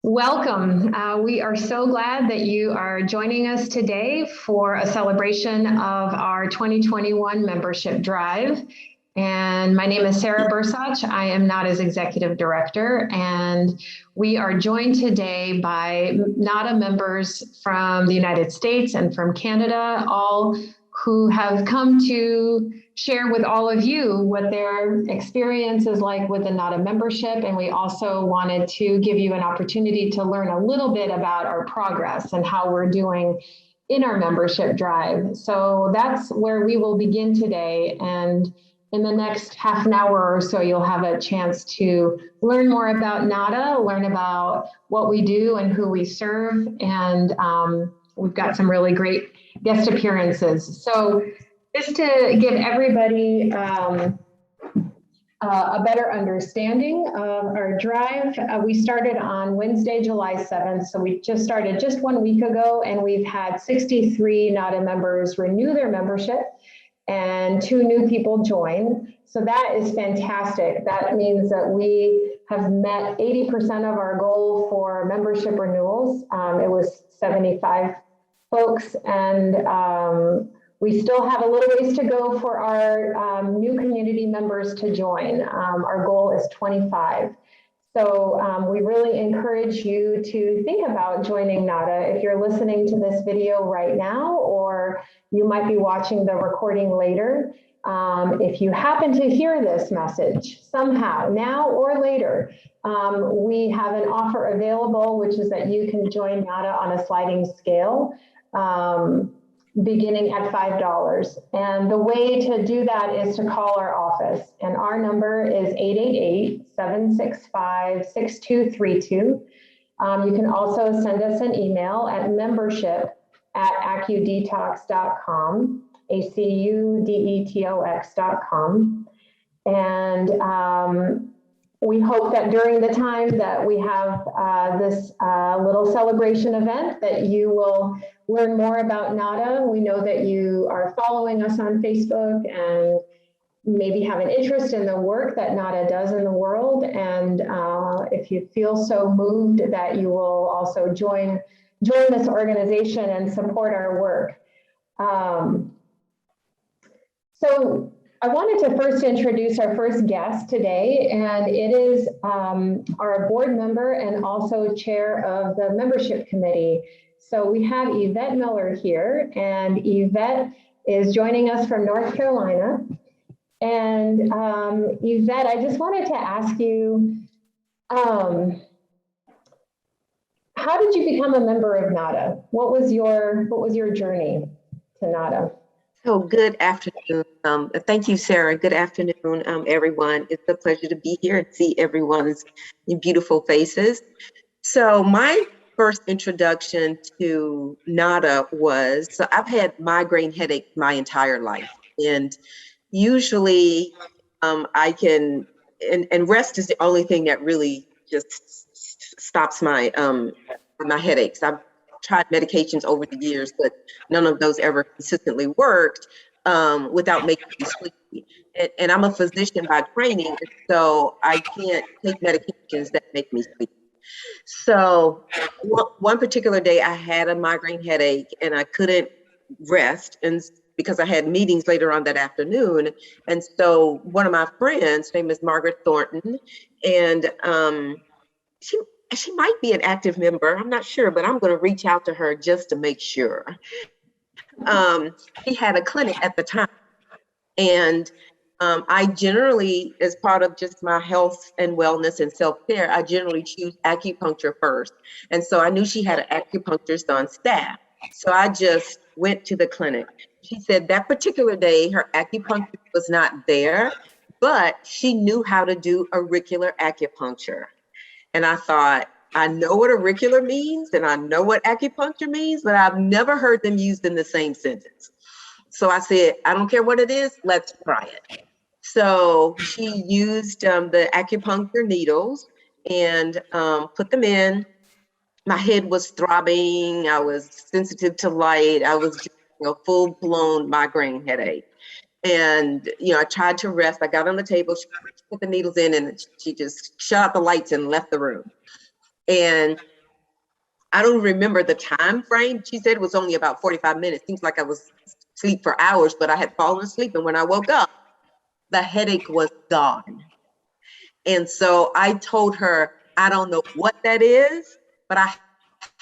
Welcome. We are so glad that you are joining us today for a celebration of our 2021 membership drive. And my name is Sarah Bursach. I am NADA's executive director, and we are joined today by NADA members from the United States and from Canada, all who have come to share with all of you what their experience is like with the NADA membership. And we also wanted to give you an opportunity to learn a little bit about our progress and how we're doing in our membership drive. So that's where we will begin today. And in the next half an hour or so, you'll have a chance to learn more about NADA, learn about what we do and who we serve. And we've got some really great guest appearances. So just to give everybody a better understanding of our drive, we started on Wednesday, July 7th. So we just started just 1 week ago, and we've had 63 NADA members renew their membership and 2 new people join. So that is fantastic. That means that we have met 80% of our goal for membership renewals. It was 75 folks, and we still have a little ways to go for our new community members to join. Our goal is 25. So we really encourage you to think about joining NADA if you're listening to this video right now, or you might be watching the recording later. If you happen to hear this message somehow, now or later, we have an offer available, which is that you can join NADA on a sliding scale, beginning at $5. And the way to do that is to call our office. And our number is 888-765-6232. You can also send us an email at membership@acudetox.com, ACUDETOX.com. And we hope that during the time that we have this little celebration event that you will learn more about NADA. We know that you are following us on Facebook and maybe have an interest in the work that NADA does in the world. And if you feel so moved that you will also join this organization and support our work. So I wanted to first introduce our first guest today, and it is our board member and also chair of the membership committee. So we have Yvette Miller here, and Yvette is joining us from North Carolina. And Yvette, I just wanted to ask you, how did you become a member of NADA? What was your journey to NADA? So good afternoon. Thank you, Sarah. Good afternoon, everyone. It's a pleasure to be here and see everyone's beautiful faces. So my first introduction to NADA was, so I've had migraine headaches my entire life. And usually I can, and rest is the only thing that really just stops my headaches. I've tried medications over the years, but none of those ever consistently worked without making me sleepy. And I'm a physician by training, so I can't take medications that make me sleepy. So one particular day I had a migraine headache and I couldn't rest, and because I had meetings later on that afternoon. And so one of my friends, her name is Margaret Thornton, and she might be an active member, I'm not sure, but I'm going to reach out to her just to make sure. She had a clinic at the time, and I generally, as part of just my health and wellness and self-care, I generally choose acupuncture first. And so I knew she had an acupuncturist on staff. So I just went to the clinic. She said that particular day, her acupuncturist was not there, but she knew how to do auricular acupuncture. And I thought, I know what auricular means and I know what acupuncture means, but I've never heard them used in the same sentence. So I said, I don't care what it is, let's try it. So she used the acupuncture needles and put them in. My head was throbbing. I was sensitive to light. I was just a full-blown migraine headache. And, I tried to rest. I got on the table, she put the needles in, and she just shut out the lights and left the room. And I don't remember the time frame. She said it was only about 45 minutes. Seems like I was asleep for hours, but I had fallen asleep. And when I woke up, the headache was gone. And so I told her, I don't know what that is, but I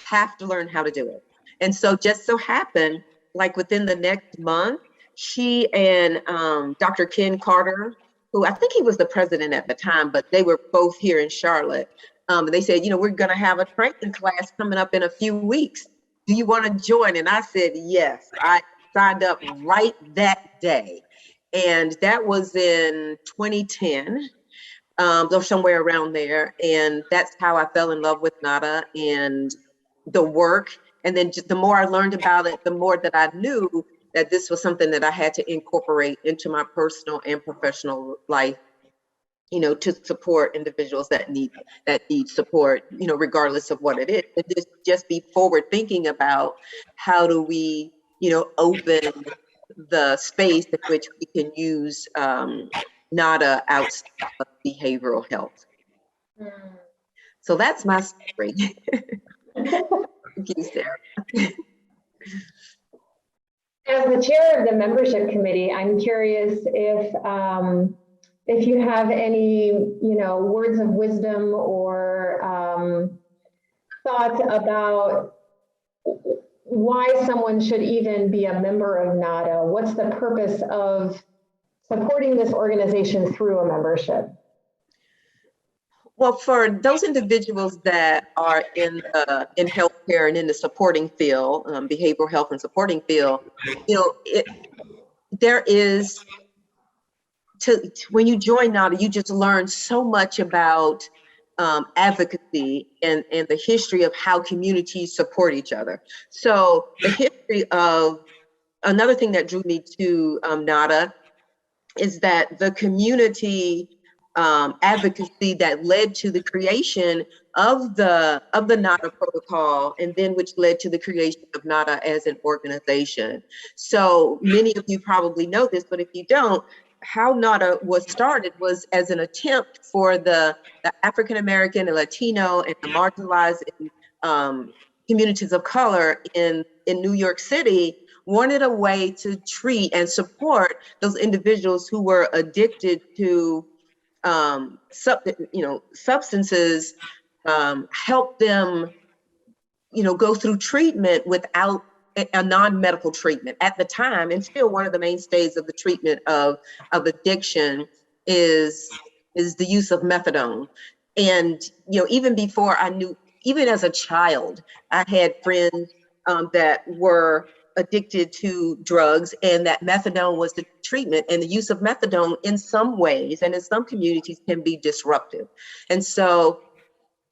have to learn how to do it. And so just so happened, like within the next month, she and Dr. Ken Carter, who I think he was the president at the time, but they were both here in Charlotte. They said, we're going to have a training class coming up in a few weeks. Do you want to join? And I said, yes. I signed up right that day. And that was in 2010, or somewhere around there. And that's how I fell in love with NADA and the work. And then just the more I learned about it, the more that I knew that this was something that I had to incorporate into my personal and professional life, to support individuals that need support, regardless of what it is. And just be forward thinking about how do we, open the space in which we can use NADA outside of behavioral health. So that's my story. Thank you, Sarah. As the chair of the membership committee, I'm curious if you have any, words of wisdom or thoughts about why someone should even be a member of NADA. What's the purpose of supporting this organization through a membership? Well, for those individuals that are in healthcare and in the supporting field, behavioral health and supporting field, there is, when you join NADA, you just learn so much about advocacy and the history of how communities support each other. So the history of, another thing that drew me to NADA is that the community advocacy that led to the creation of the NADA protocol, and then which led to the creation of NADA as an organization. So many of you probably know this, but if you don't, how NADA was started was as an attempt for the African American and Latino and the marginalized communities of color in New York City wanted a way to treat and support those individuals who were addicted to substances, help them, go through treatment without a non-medical treatment. At the time, and still one of the mainstays of the treatment of addiction is the use of methadone. And, even before I knew, even as a child, I had friends that were addicted to drugs, and that methadone was the treatment, and the use of methadone in some ways and in some communities can be disruptive. And so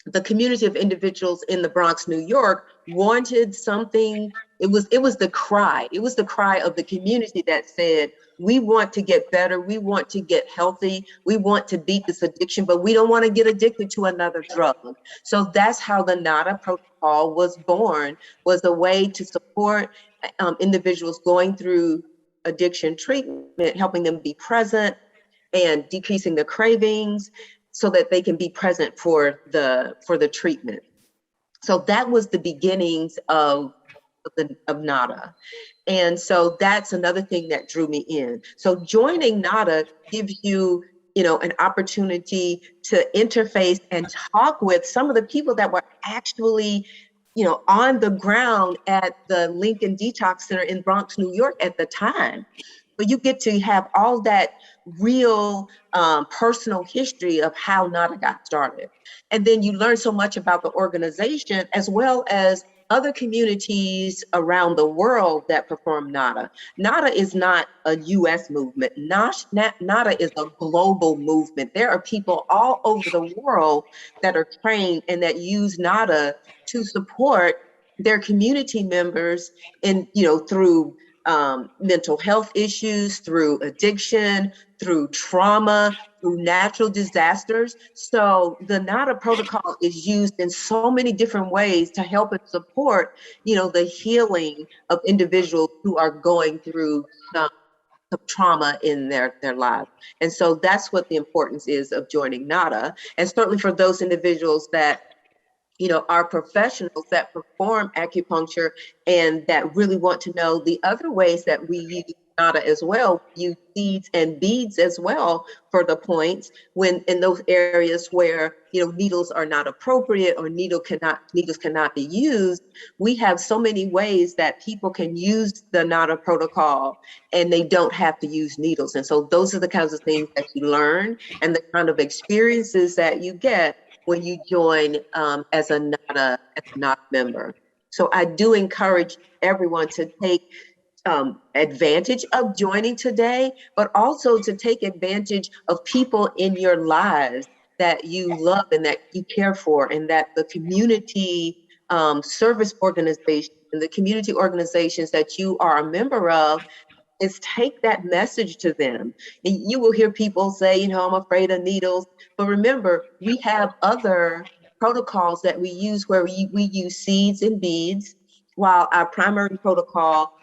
the community of individuals in the Bronx, New York wanted something. It was the cry. It was the cry of the community that said, we want to get better. We want to get healthy. We want to beat this addiction, but we don't want to get addicted to another drug. So that's how the NADA protocol was born, was a way to support individuals going through addiction treatment, helping them be present and decreasing the cravings so that they can be present for the treatment. So that was the beginnings of NADA. And so that's another thing that drew me in. So joining NADA gives you, an opportunity to interface and talk with some of the people that were actually, on the ground at the Lincoln Detox Center in Bronx, New York at the time. But you get to have all that real personal history of how NADA got started. And then you learn so much about the organization as well as other communities around the world that perform NADA. NADA is not a US movement. NADA is a global movement. There are people all over the world that are trained and that use NADA to support their community members in, through mental health issues, through addiction, through trauma, through natural disasters. So the NADA protocol is used in so many different ways to help and support, the healing of individuals who are going through some trauma in their lives. And so that's what the importance is of joining NADA. And certainly for those individuals that our professionals that perform acupuncture and that really want to know the other ways that we use nada as well, use seeds and beads as well for the points when in those areas where needles are not appropriate or needles cannot be used. We have so many ways that people can use the nada protocol and they don't have to use needles. And so those are the kinds of things that you learn and the kind of experiences that you get when you join as a NADA member. So I do encourage everyone to take advantage of joining today, but also to take advantage of people in your lives that you love and that you care for, and that the community service organization and the community organizations that you are a member of is take that message to them. And you will hear people say, I'm afraid of needles. But remember, we have other protocols that we use where we use seeds and beads, while our primary protocol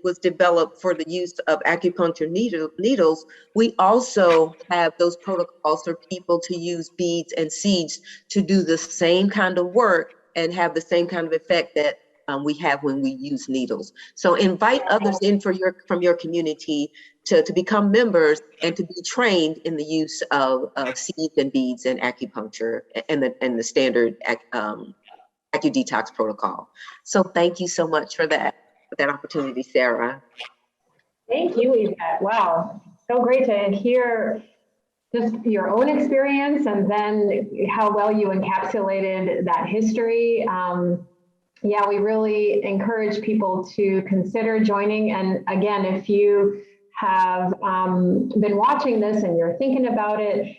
was developed for the use of acupuncture needles. We also have those protocols for people to use beads and seeds to do the same kind of work and have the same kind of effect that we have when we use needles. So invite others in from your community to become members and to be trained in the use of seeds and beads and acupuncture and the standard AccuDetox protocol. So thank you so much for that opportunity, Sarah. Thank you, Yvette. Wow, so great to hear just your own experience and then how well you encapsulated that history. Yeah, we really encourage people to consider joining. And again, if you have been watching this and you're thinking about it,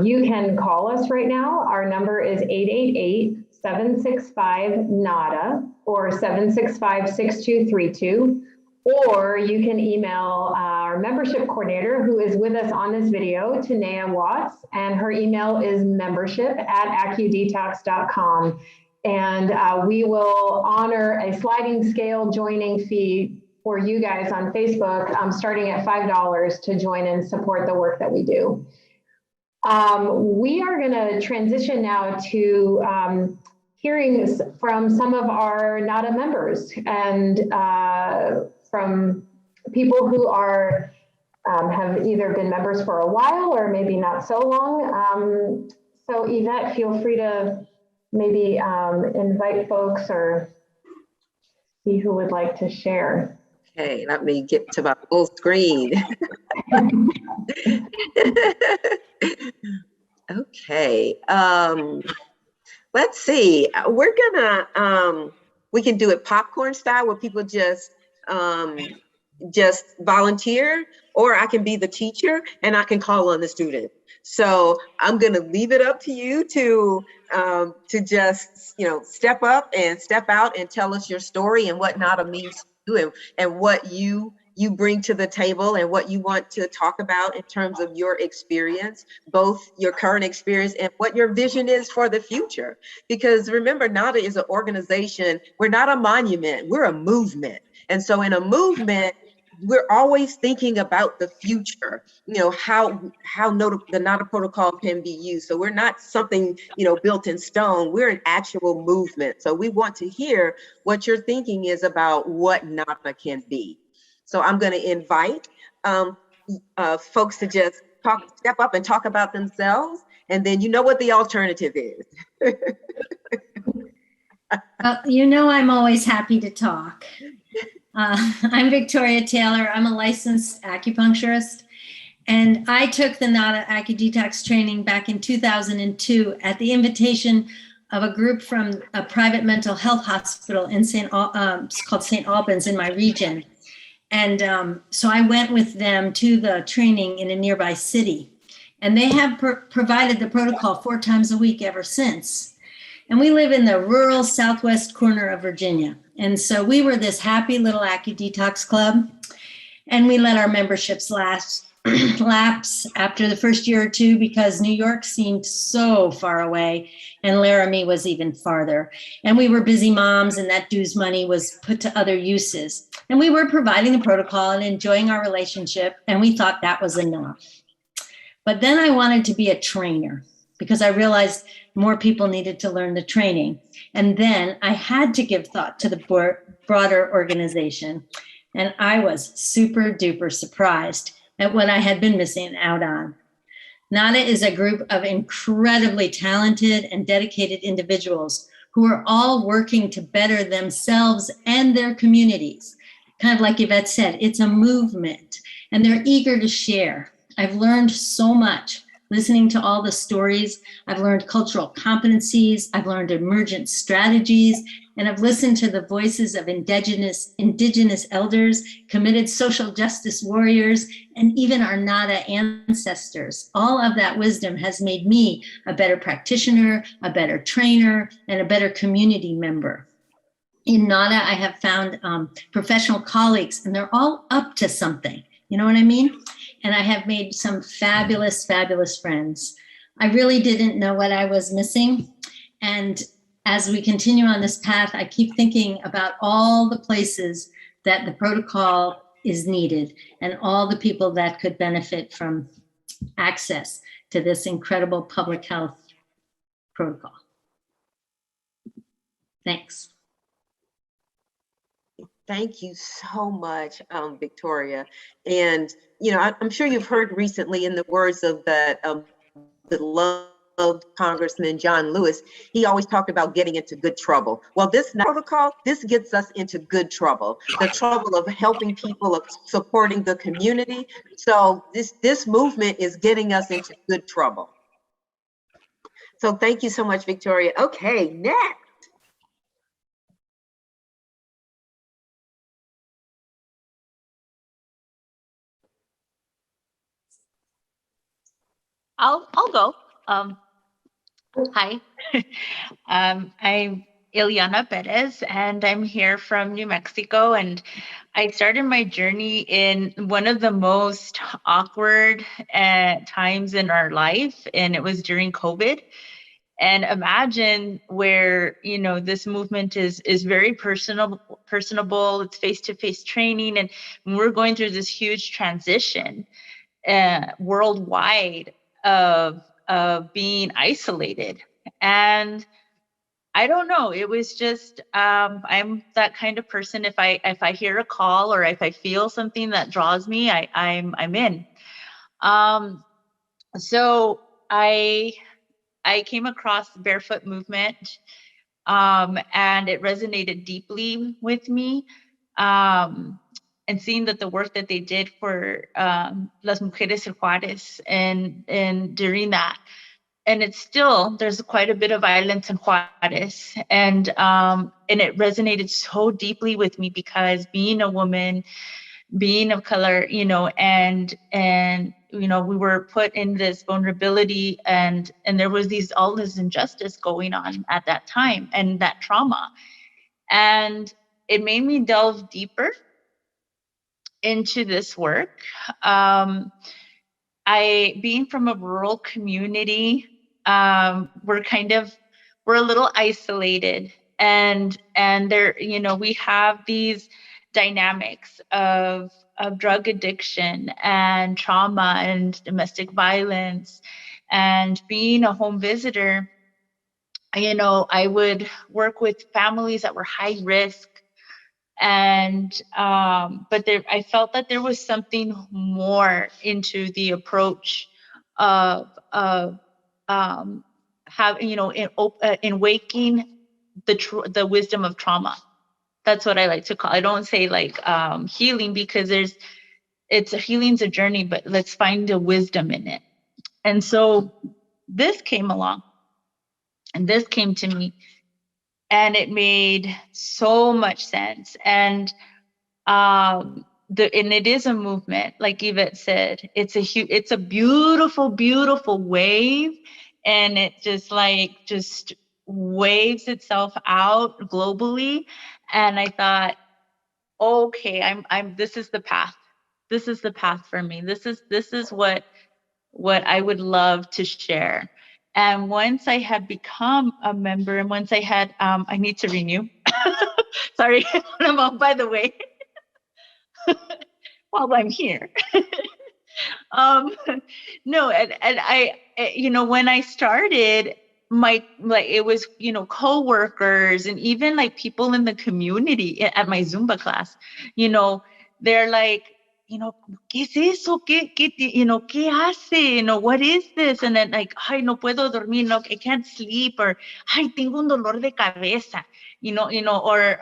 you can call us right now. Our number is 888-765-NADA or 765-6232. Or you can email our membership coordinator, who is with us on this video, Tanea Watts, and her email is membership@accudetox.com. And we will honor a sliding scale joining fee for you guys on Facebook, starting at $5 to join and support the work that we do. We are going to transition now to hearing from some of our NADA members and from people who are have either been members for a while or maybe not so long. So Yvette, feel free to maybe invite folks or see who would like to share. Okay, let me get to my full screen. Okay, let's see. We're gonna, we can do it popcorn style where people just volunteer, or I can be the teacher and I can call on the student. So I'm going to leave it up to you to just, step up and step out and tell us your story and what NADA means to you and what you bring to the table and what you want to talk about in terms of your experience, both your current experience and what your vision is for the future. Because remember, NADA is an organization. We're not a monument, we're a movement. And so in a movement, we're always thinking about the future, how the NADA protocol can be used. So we're not something, built in stone. We're an actual movement. So we want to hear what your thinking is about what NADA can be. So I'm going to invite folks to just step up and talk about themselves. And then you know what the alternative is. I'm always happy to talk. I'm Victoria Taylor. I'm a licensed acupuncturist, and I took the NADA AccuDetox training back in 2002 at the invitation of a group from a private mental health hospital in it's called St. Albans in my region. And so I went with them to the training in a nearby city, and they have provided the protocol 4 times a week ever since. And we live in the rural southwest corner of Virginia. And so we were this happy little AccuDetox club, and we let our memberships lapse after the first year or two because New York seemed so far away and Laramie was even farther. And we were busy moms, and that dues money was put to other uses. And we were providing the protocol and enjoying our relationship, and we thought that was enough. But then I wanted to be a trainer. because I realized more people needed to learn the training. And then I had to give thought to the broader organization. And I was super duper surprised at what I had been missing out on. NADA is a group of incredibly talented and dedicated individuals who are all working to better themselves and their communities. Kind of like Yvette said, it's a movement, and they're eager to share. I've learned so much listening to all the stories. I've learned cultural competencies, I've learned emergent strategies, and I've listened to the voices of indigenous elders, committed social justice warriors, and even our NADA ancestors. All of that wisdom has made me a better practitioner, a better trainer, and a better community member. In NADA, I have found professional colleagues, and they're all up to something. You know what I mean? And I have made some fabulous, fabulous friends. I really didn't know what I was missing. And as we continue on this path, I keep thinking about all the places that the protocol is needed and all the people that could benefit from access to this incredible public health protocol. Thanks. Thank you so much, Victoria. And, you know, I'm sure you've heard recently in the words of that beloved Congressman John Lewis, he always talked about getting into good trouble. Well, this protocol, this gets us into good trouble, the trouble of helping people, of supporting the community. So this movement is getting us into good trouble. So thank you so much, Victoria. Okay, next. I'll go. Hi, I'm Ileana Perez, and I'm here from New Mexico. And I started my journey in one of the most awkward times in our life, and it was during COVID. And imagine where, you know, this movement is very personable. It's face-to-face training, and we're going through this huge transition worldwide of being isolated. And I don't know, it was just I'm that kind of person. If I hear a call or if I feel something that draws me, I'm in. So I came across the barefoot movement, and it resonated deeply with me. And seeing that the work that they did for las mujeres en Juárez, and during that, and it's still, there's quite a bit of violence in Juárez, and it resonated so deeply with me because being a woman, being of color, you know, and you know, we were put in this vulnerability, and there was all this injustice going on at that time, and that trauma, and it made me delve deeper into this work. Being from a rural community, we're a little isolated, and there, you know, we have these dynamics of drug addiction and trauma and domestic violence. And being a home visitor, you know, I would work with families that were high risk. And but I felt that there was something more into the approach of having, you know, in waking the wisdom of trauma. That's what I like to call. I don't say like healing, because healing's a journey, but let's find the wisdom in it. And so this came along, and this came to me. And it made so much sense. And it is a movement, like Yvette said. It's a beautiful, beautiful wave, and it just waves itself out globally. And I thought, okay, this is the path. This is the path for me. This is what I would love to share. And once I had become a member, and once I had, I need to renew. Sorry, I'm off by the way. While I'm here. um, no, and when I started, it was, coworkers and even like people in the community at my Zumba class, they're like, ¿qué es eso? ¿Qué hace? What is this? And then like, ay, no puedo dormir, no, I can't sleep, or ay, tengo un dolor de cabeza,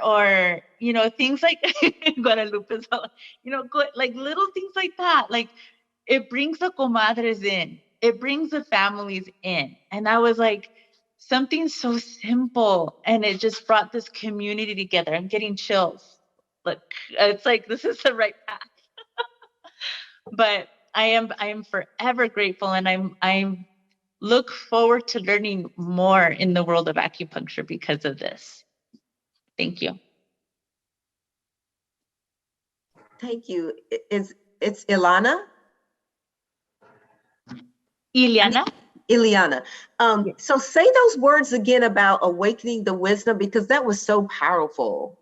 or things like Guadalupe's, like little things like that, like it brings the comadres in, it brings the families in. And I was like, something so simple, and it just brought this community together. I'm getting chills. Look, it's like, this is the right path. But I am forever grateful, and I'm look forward to learning more in the world of acupuncture because of this. Thank you. Thank you. It's Ilana? Ileana? Ileana. Yes. So say those words again about awakening the wisdom, because that was so powerful.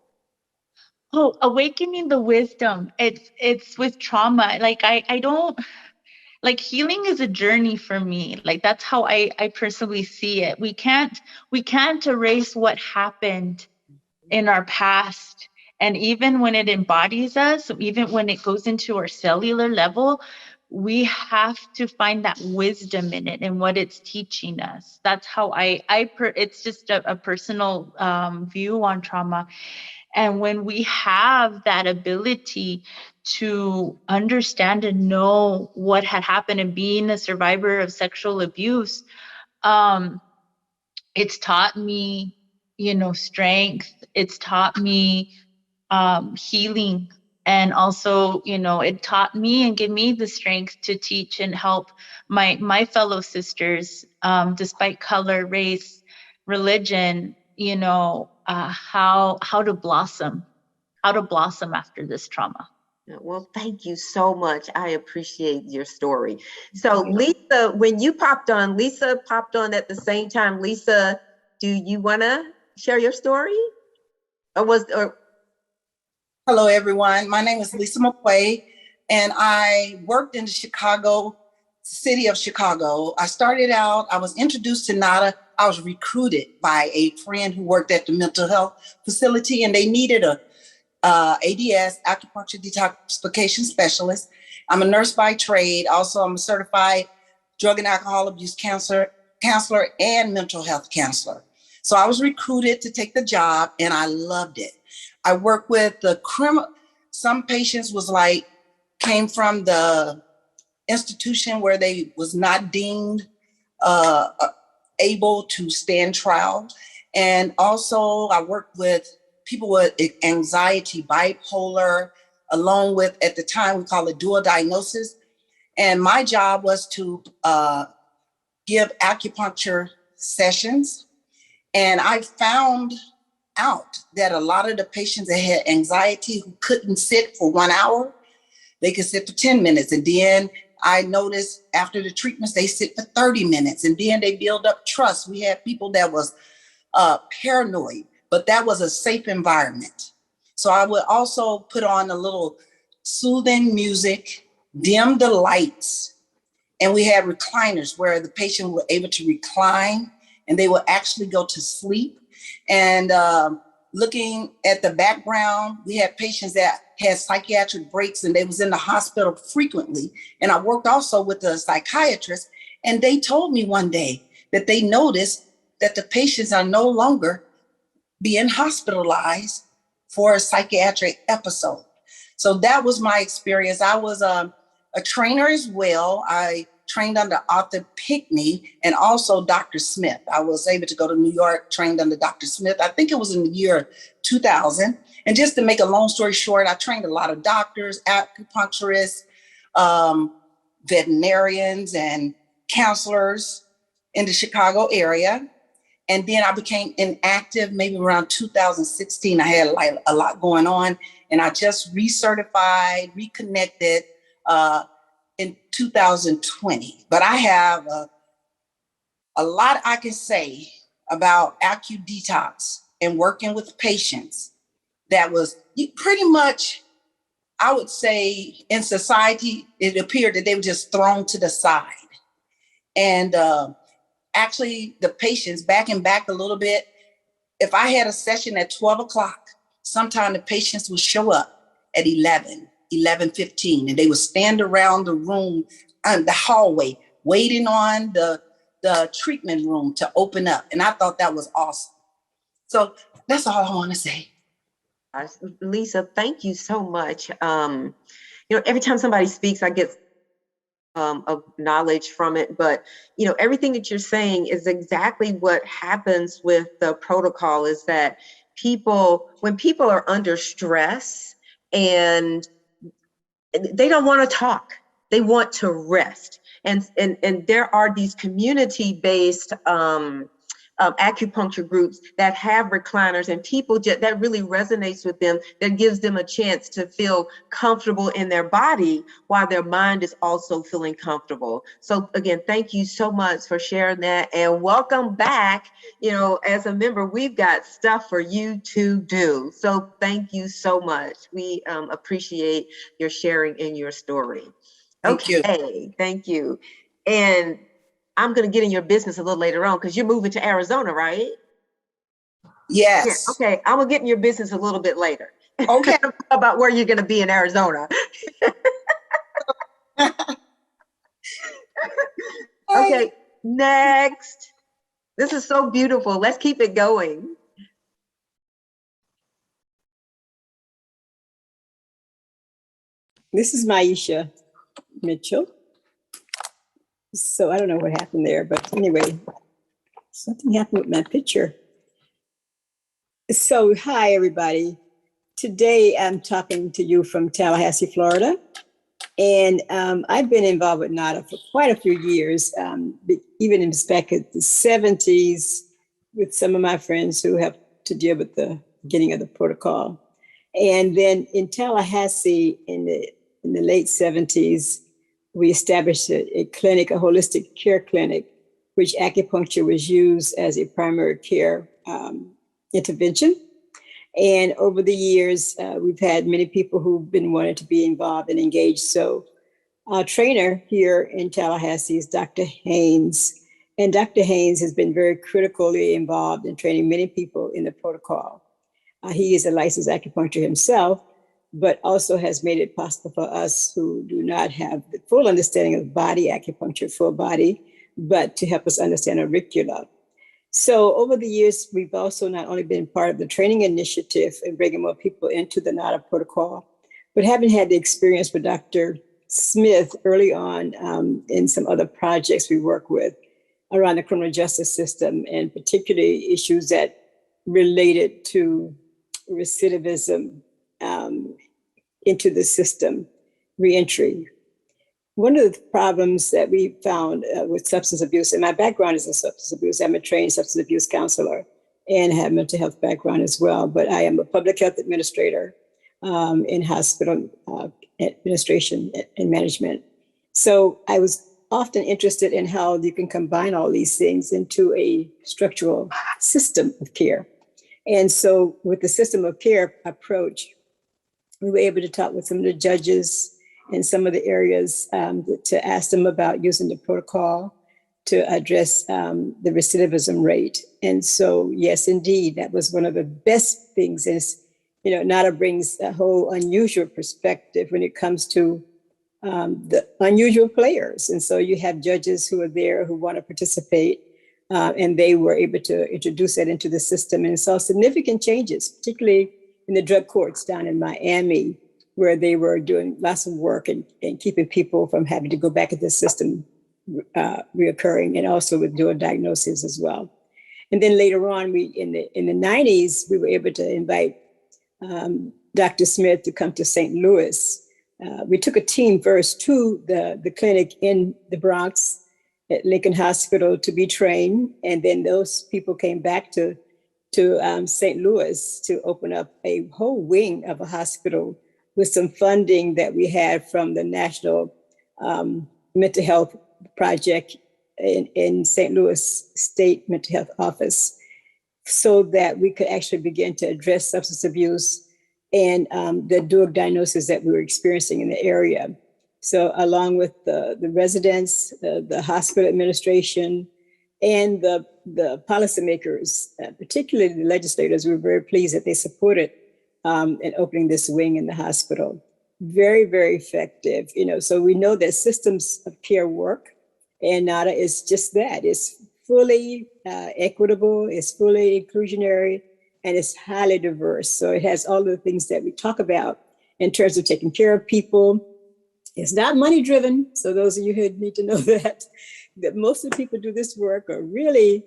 Oh, awakening the wisdom. It's with trauma. Like I don't, like, healing is a journey for me. Like that's how I personally see it. We can't erase what happened in our past. And even when it embodies us, even when it goes into our cellular level, we have to find that wisdom in it and what it's teaching us. That's how it's just a personal view on trauma. And when we have that ability to understand and know what had happened, and being a survivor of sexual abuse, it's taught me, strength. It's taught me healing. And also, it taught me and gave me the strength to teach and help my fellow sisters, despite color, race, religion, how to blossom after this trauma. Well, thank you so much. I appreciate your story. So Lisa, when you popped on, Lisa popped on at the same time. Lisa, do you want to share your story? Hello, everyone. My name is Lisa Mcquay, and I worked in the city of Chicago. I started out, I was introduced to NADA. I was recruited by a friend who worked at the mental health facility, and they needed a ADS, acupuncture detoxification specialist. I'm a nurse by trade. Also, I'm a certified drug and alcohol abuse counselor and mental health counselor. So I was recruited to take the job, and I loved it. I work with some patients came from the institution where they was not deemed able to stand trial. And also I work with people with anxiety, bipolar, along with, at the time we call it dual diagnosis. And my job was to give acupuncture sessions. And I found out that a lot of the patients that had anxiety who couldn't sit for 1 hour, they could sit for 10 minutes. And then I noticed after the treatments, they sit for 30 minutes. And then they build up trust. We had people that was paranoid, but that was a safe environment. So I would also put on a little soothing music, dim the lights, and we had recliners where the patient were able to recline and they would actually go to sleep. And looking at the background, we had patients that had psychiatric breaks and they was in the hospital frequently. And I worked also with a psychiatrist, and they told me one day that they noticed that the patients are no longer being hospitalized for a psychiatric episode. So that was my experience. I was a trainer as well. I trained under Arthur Pinkney and also Dr. Smith. I was able to go to New York, trained under Dr. Smith. I think it was in the year 2000. And just to make a long story short, I trained a lot of doctors, acupuncturists, veterinarians, and counselors in the Chicago area. And then I became inactive maybe around 2016. I had a lot going on, and I just recertified, reconnected in 2020. But I have a lot I can say about AcuDetox and working with patients that was pretty much I would say in society, it appeared that they were just thrown to the side. And actually, the patients, backing back a little bit, if I had a session at 12 o'clock, sometimes the patients would show up at 11:15, and they would stand around the room, the hallway, waiting on the treatment room to open up. And I thought that was awesome. So that's all I want to say. Lisa, thank you so much. Every time somebody speaks, I get of knowledge from it, but everything that you're saying is exactly what happens with the protocol, is that when people are under stress and they don't want to talk, they want to rest. And there are these community-based acupuncture groups that have recliners, and people that really resonates with them, that gives them a chance to feel comfortable in their body while their mind is also feeling comfortable. So again, thank you so much for sharing that, and welcome back. As a member, we've got stuff for you to do. So thank you so much. We appreciate your sharing in your story. Okay, thank you. And I'm going to get in your business a little later on because you're moving to Arizona, right? Yes. Yeah, okay, I'm going to get in your business a little bit later. Okay. About where you're going to be in Arizona. Okay, next. This is so beautiful. Let's keep it going. This is Maisha Mitchell. So I don't know what happened there, but anyway, something happened with my picture. So hi, everybody. Today I'm talking to you from Tallahassee, Florida. And I've been involved with NADA for quite a few years, even in back at the 70s with some of my friends who have to deal with the beginning of the protocol. And then in Tallahassee in the late 70s, we established a clinic, a holistic care clinic, which acupuncture was used as a primary care intervention. And over the years, we've had many people who've been wanting to be involved and engaged. So our trainer here in Tallahassee is Dr. Haynes. And Dr. Haynes has been very critically involved in training many people in the protocol. He is a licensed acupuncturist himself, but also has made it possible for us who do not have the full understanding of body acupuncture, full body, but to help us understand auricula. So over the years, we've also not only been part of the training initiative and bringing more people into the NADA protocol, but having had the experience with Dr. Smith early on in some other projects we work with around the criminal justice system, and particularly issues that related to recidivism into the system, reentry. One of the problems that we found with substance abuse, and my background is in substance abuse, I'm a trained substance abuse counselor and have mental health background as well, but I am a public health administrator in hospital administration and management. So I was often interested in how you can combine all these things into a structural system of care. And so with the system of care approach, we were able to talk with some of the judges in some of the areas to ask them about using the protocol to address the recidivism rate. And so, yes, indeed, that was one of the best things is, NADA brings a whole unusual perspective when it comes to the unusual players. And so you have judges who are there who want to participate, and they were able to introduce that into the system and saw significant changes, particularly in the drug courts down in Miami, where they were doing lots of work and keeping people from having to go back into the system reoccurring, and also with dual diagnosis as well. And then later on, in the 90s, we were able to invite Dr. Smith to come to St. Louis. We took a team first to the clinic in the Bronx at Lincoln Hospital to be trained. And then those people came back to St. Louis to open up a whole wing of a hospital with some funding that we had from the National Mental Health Project in St. Louis State Mental Health Office, so that we could actually begin to address substance abuse and the dual diagnosis that we were experiencing in the area. So along with the residents, the hospital administration, and the policymakers, particularly the legislators, we were very pleased that they supported in opening this wing in the hospital. Very, very effective. So we know that systems of care work, and NADA is just that. It's fully equitable, it's fully inclusionary, and it's highly diverse. So it has all of the things that we talk about in terms of taking care of people. It's not money driven. So those of you who need to know that most of the people who do this work are really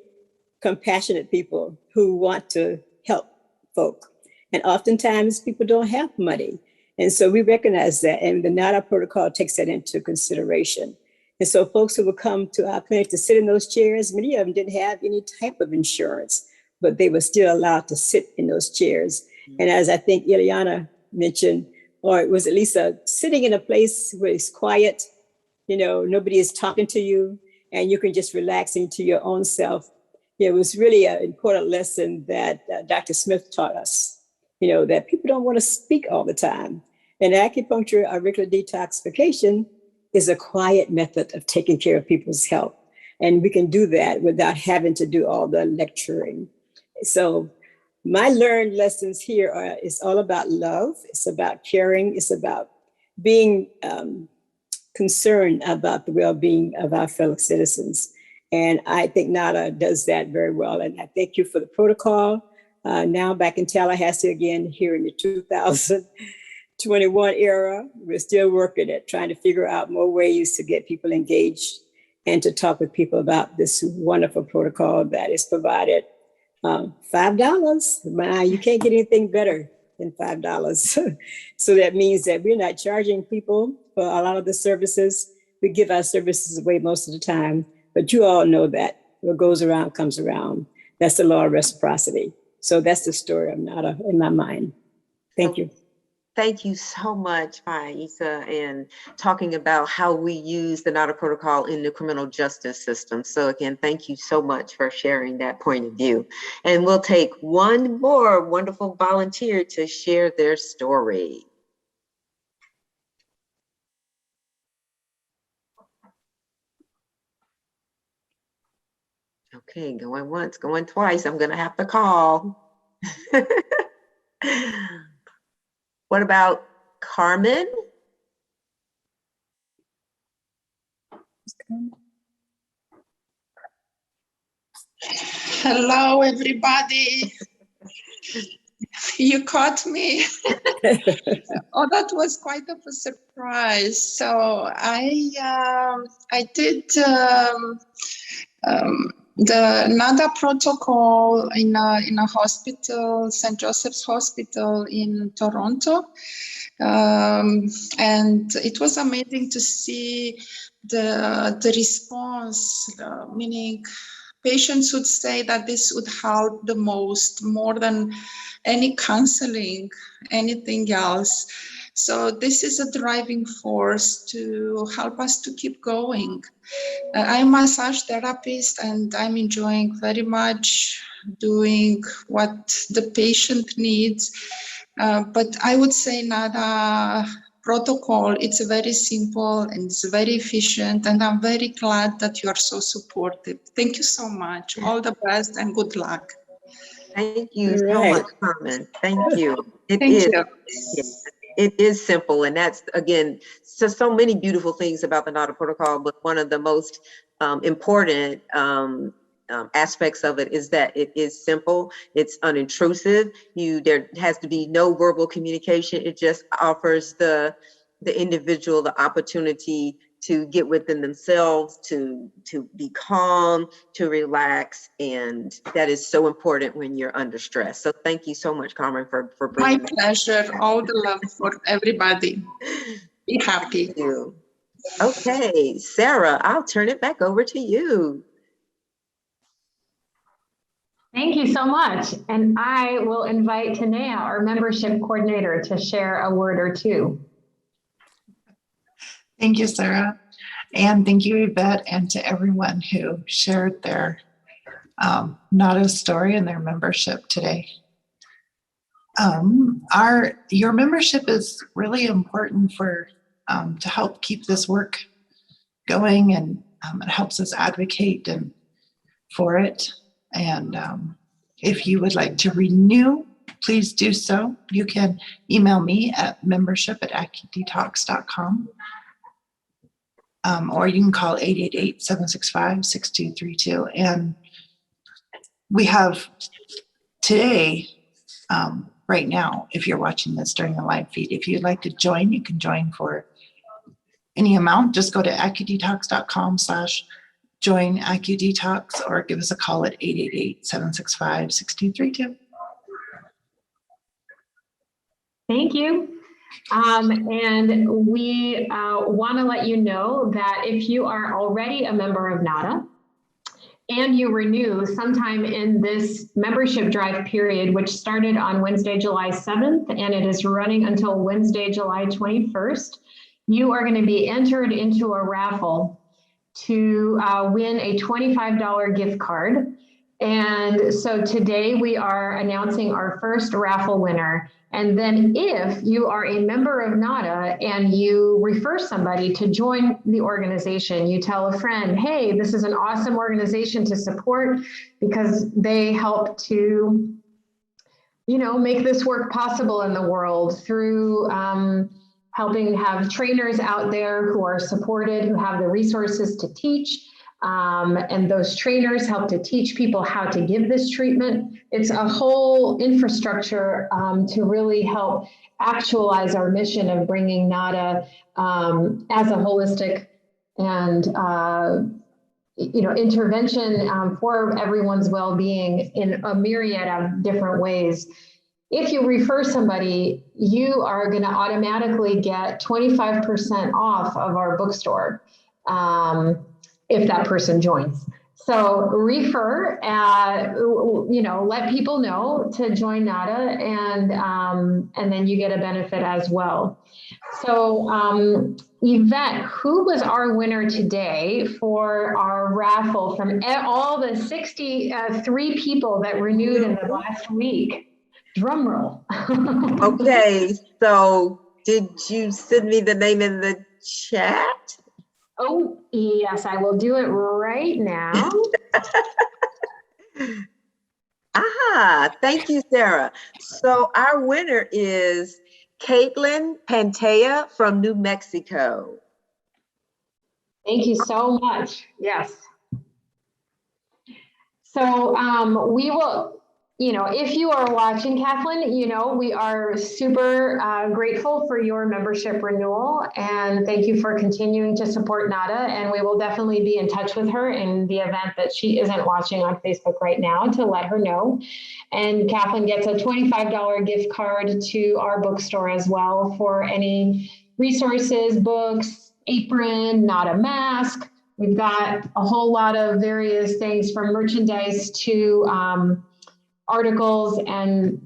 compassionate people who want to help folk. And oftentimes people don't have money. And so we recognize that, and the NADA protocol takes that into consideration. And so folks who will come to our clinic to sit in those chairs, many of them didn't have any type of insurance, but they were still allowed to sit in those chairs. And as I think Ileana mentioned, or it was at least sitting in a place where it's quiet, nobody is talking to you, and you can just relax into your own self. It was really an important lesson that Dr. Smith taught us, that people don't want to speak all the time. And acupuncture, auricular detoxification, is a quiet method of taking care of people's health. And we can do that without having to do all the lecturing. So my learned lessons here is all about love. It's about caring. It's about being concerned about the well-being of our fellow citizens. And I think NADA does that very well. And I thank you for the protocol. Now back in Tallahassee again, here in the 2021 era, we're still working at trying to figure out more ways to get people engaged and to talk with people about this wonderful protocol that is provided. $5. Man, you can't get anything better than $5. So that means that we're not charging people for a lot of the services. We give our services away most of the time, but you all know that what goes around comes around. That's the law of reciprocity. So that's the story of NADA in my mind. Thank you. Thank you so much, Maisha, and talking about how we use the NADA protocol in the criminal justice system. So again, thank you so much for sharing that point of view. And we'll take one more wonderful volunteer to share their story. Okay, going once, going twice. I'm gonna have to call. What about Carmen? Hello, everybody. You caught me. Oh, that was quite of a surprise. So I did the NADA protocol in a hospital, St. Joseph's Hospital in Toronto. And it was amazing to see the response, meaning patients would say that this would help the most, more than any counseling, anything else. So this is a driving force to help us to keep going. I'm a massage therapist, and I'm enjoying very much doing what the patient needs. But I would say NADA protocol, it's very simple and it's very efficient, and I'm very glad that you are so supportive. Thank you so much. All the best and good luck. Thank you so much, Carmen. Thank you. Thank you. Yes, it is simple, and that's, again, so many beautiful things about the NADA protocol, but one of the most important aspects of it is that it is simple, it's unintrusive. There has to be no verbal communication. It just offers the individual the opportunity to get within themselves, to be calm, to relax, and that is so important when you're under stress. So thank you so much, Carmen, for bringing. My pleasure. All the love for everybody. Be happy. Thank you. Okay, Sarah, I'll turn it back over to you. Thank you so much. And I will invite Tanea, our membership coordinator, to share a word or two. Thank you, Sarah. And thank you, Yvette, and to everyone who shared their NADA story and their membership today. Your membership is really important for to help keep this work going, and it helps us advocate for it. And if you would like to renew, please do so. You can email me at membership@acudetox.com, or you can call 888-765-6232. And we have today, right now, if you're watching this during the live feed, if you'd like to join, you can join for any amount. Just go to acudetox.com/join AcuDetox, or give us a call at 888-765-6232. Thank you. And we want to let you know that if you are already a member of NADA and you renew sometime in this membership drive period, which started on Wednesday, July 7th, and it is running until Wednesday, July 21st, you are going to be entered into a raffle to win a $25 gift card. And so today we are announcing our first raffle winner. And then if you are a member of NADA and you refer somebody to join the organization, you tell a friend, hey, this is an awesome organization to support because they help to, make this work possible in the world through helping have trainers out there who are supported, who have the resources to teach. And those trainers help to teach people how to give this treatment. It's a whole infrastructure to really help actualize our mission of bringing NADA as a holistic and intervention for everyone's well-being in a myriad of different ways. If you refer somebody, you are going to automatically get 25% off of our bookstore. If that person joins. So refer, let people know to join NADA, and then you get a benefit as well. So Yvette, who was our winner today for our raffle from all the 63 people that renewed in the last week? Drum roll. Okay, so did you send me the name in the chat? Oh, yes, I will do it right now. Thank you, Sarah. So our winner is Caitlin Pantea from New Mexico. Thank you so much. Yes. So we will, if you are watching, Kathleen, we are super grateful for your membership renewal, and thank you for continuing to support NADA. And we will definitely be in touch with her in the event that she isn't watching on Facebook right now to let her know. And Kathleen gets a $25 gift card to our bookstore as well for any resources, books, apron, NADA mask. We've got a whole lot of various things from merchandise to articles and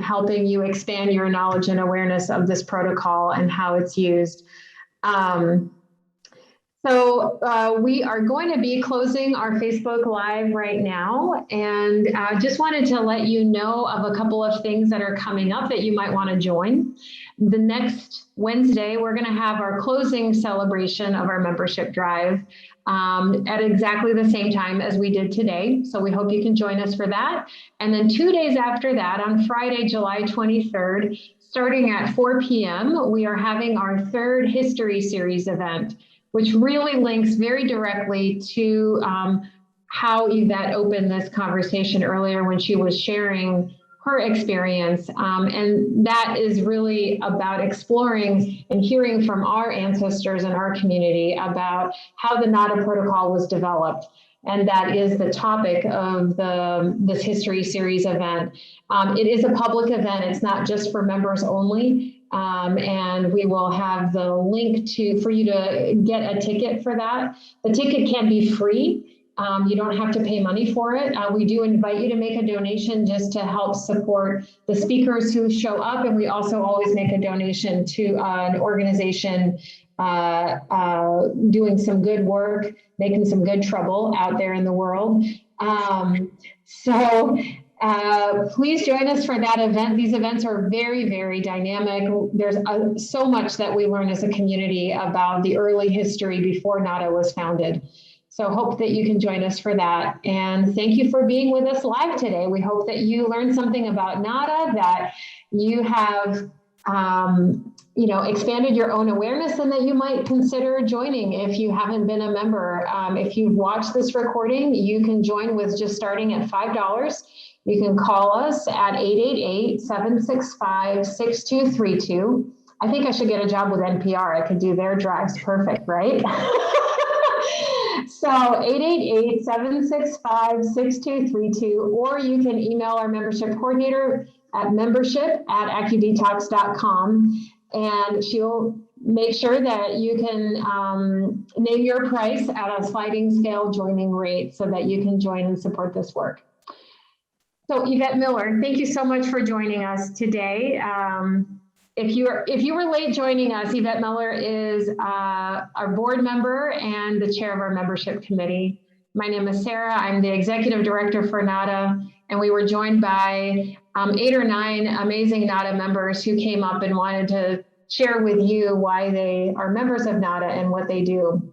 helping you expand your knowledge and awareness of this protocol and how it's used. So we are going to be closing our Facebook Live right now, and just wanted to let you know of a couple of things that are coming up that you might want to join. The next Wednesday, we're going to have our closing celebration of our membership drive at exactly the same time as we did today. So we hope you can join us for that. And then 2 days after that, on Friday, July 23rd, starting at 4 p.m., we are having our third History Series event, which really links very directly to how Yvette opened this conversation earlier when she was sharing her experience. And that is really about exploring and hearing from our ancestors and our community about how the NADA protocol was developed. And that is the topic of this History Series event. It is a public event. It's not just for members only. And we will have the link for you to get a ticket for that. The ticket can be free. You don't have to pay money for it. We do invite you to make a donation just to help support the speakers who show up. And we also always make a donation to an organization doing some good work, making some good trouble out there in the world. So Please join us for that event. These events are very, very dynamic. There's so much that we learn as a community about the early history before NADA was founded. So hope that you can join us for that. And thank you for being with us live today. We hope that you learned something about NADA, that you have expanded your own awareness, and that you might consider joining if you haven't been a member. If you've watched this recording, you can join with just starting at $5. You can call us at 888-765-6232. I think I should get a job with NPR. I could do their drives perfect, right? So 888-765-6232, or you can email our membership coordinator at membership@accudetox.com, and she'll make sure that you can name your price at a sliding scale joining rate so that you can join and support this work. So Yvette Miller, thank you so much for joining us today. If you were late joining us, Yvette Miller is our board member and the chair of our membership committee. My name is Sarah. I'm the executive director for NADA, and we were joined by 8 or 9 amazing NADA members who came up and wanted to share with you why they are members of NADA and what they do.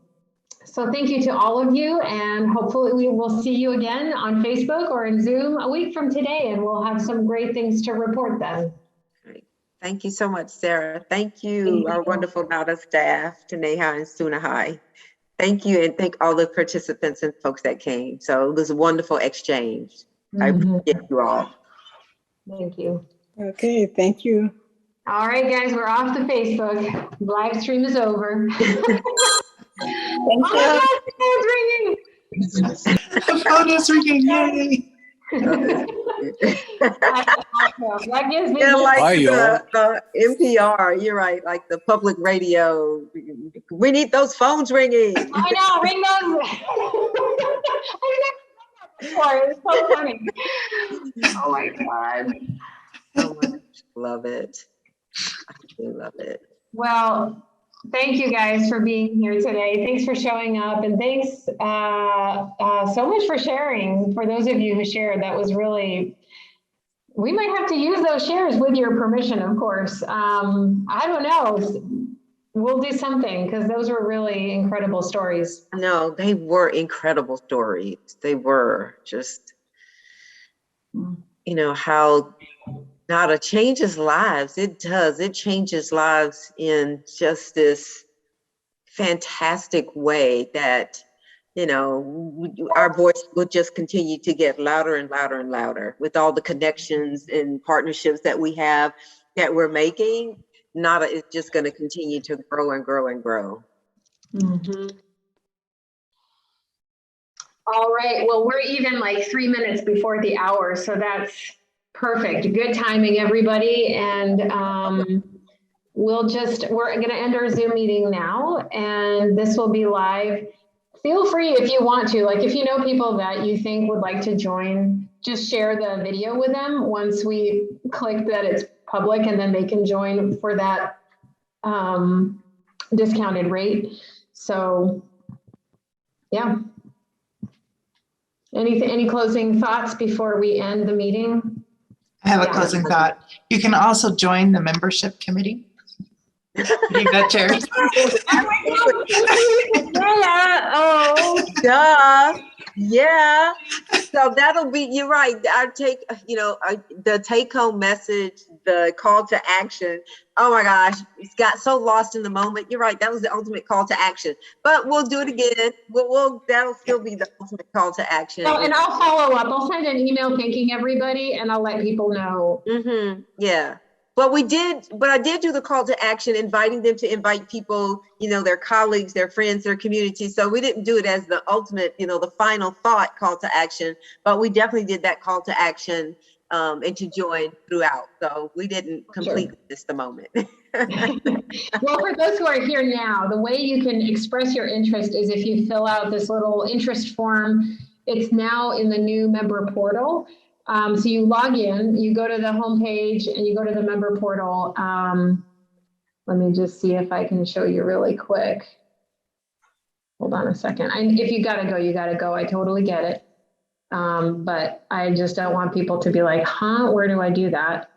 So thank you to all of you, and hopefully we will see you again on Facebook or in Zoom a week from today, and we'll have some great things to report then. Great. Thank you so much, Sarah. Thank you, our wonderful NADA staff, Taneha and Sunahai. Thank you, and thank all the participants and folks that came. So it was a wonderful exchange. I appreciate you all. Thank you. Okay, thank you. All right, guys, we're off to Facebook. Live stream is over. Thank you. The Phone is ringing, yay. That gives me Yeah, like Hi, y'all. the NPR, you're right, like the public radio. We need those phones ringing. I know, ring those. It's so funny. Oh my God. So much. Love it. I really love it. Well, thank you guys for being here today. Thanks for showing up, and thanks so much for sharing. For those of you who shared, that was really, we might have to use those shares with your permission, of course. I don't know. We'll do something, because those were really incredible stories. No, they were incredible stories. They were just, how NADA changes lives. It does. It changes lives in just this fantastic way that, our voice will just continue to get louder and louder and louder with all the connections and partnerships that we have that we're making. NADA is just going to continue to grow and grow and grow. All right. Well, we're even like 3 minutes before the hour, so that's perfect. Good timing, everybody. And we're going to end our Zoom meeting now, and this will be live. Feel free if you want to, like if you know people that you think would like to join, just share the video with them once we click that it's public, and then they can join for that discounted rate. So yeah. Any closing thoughts before we end the meeting? I have a closing thought. You can also join the membership committee. You got chairs. Duh. Yeah. So that'll be, you're right. Our the take home message, the call to action. Oh my gosh, it's got so lost in the moment. You're right. That was the ultimate call to action, but we'll do it again. That'll still be the ultimate call to action. Oh, and I'll follow up. I'll send an email thanking everybody, and I'll let people know. Yeah. But I did do the call to action, inviting them to invite people, their colleagues, their friends, their community. So we didn't do it as the ultimate, the final thought call to action, but we definitely did that call to action and to join throughout. So we didn't completely miss the moment. Well, for those who are here now, the way you can express your interest is if you fill out this little interest form. It's now in the new member portal. So you log in, you go to the homepage, and you go to the member portal. Let me just see if I can show you really quick. Hold on a second. If you gotta go, you gotta go. I totally get it. But I just don't want people to be like, huh, where do I do that?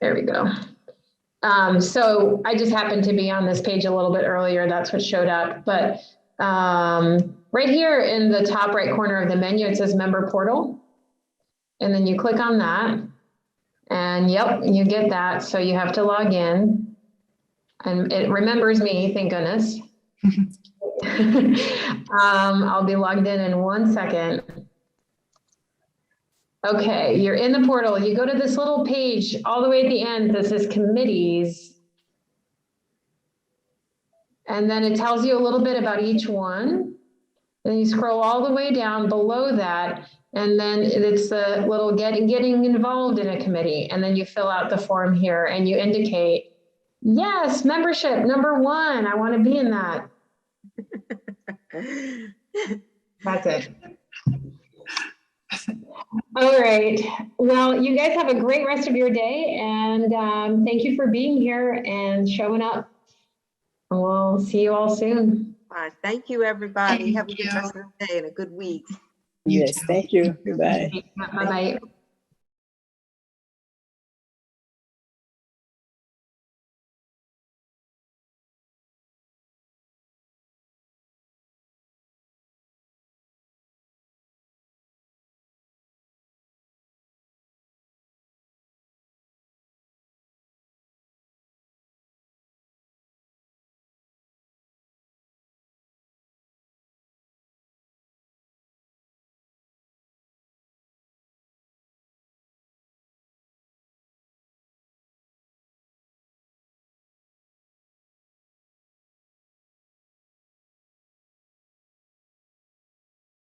There we go. So I just happened to be on this page a little bit earlier. That's what showed up. But right here in the top right corner of the menu, it says Member Portal. And then you click on that. And yep, you get that. So you have to log in. And it remembers me, thank goodness. I'll be logged in 1 second. Okay, you're in the portal. You go to this little page all the way at the end that says committees. And then it tells you a little bit about each one. Then you scroll all the way down below that. And then it's the little getting involved in a committee. And then you fill out the form here and you indicate, yes, membership number 1. I want to be in that. That's it. All right. Well, you guys have a great rest of your day. And thank you for being here and showing up. We'll see you all soon. Thank you, everybody. Thank Have a good you. rest of the day and a good week. Yes, thank you. Goodbye. Bye-bye.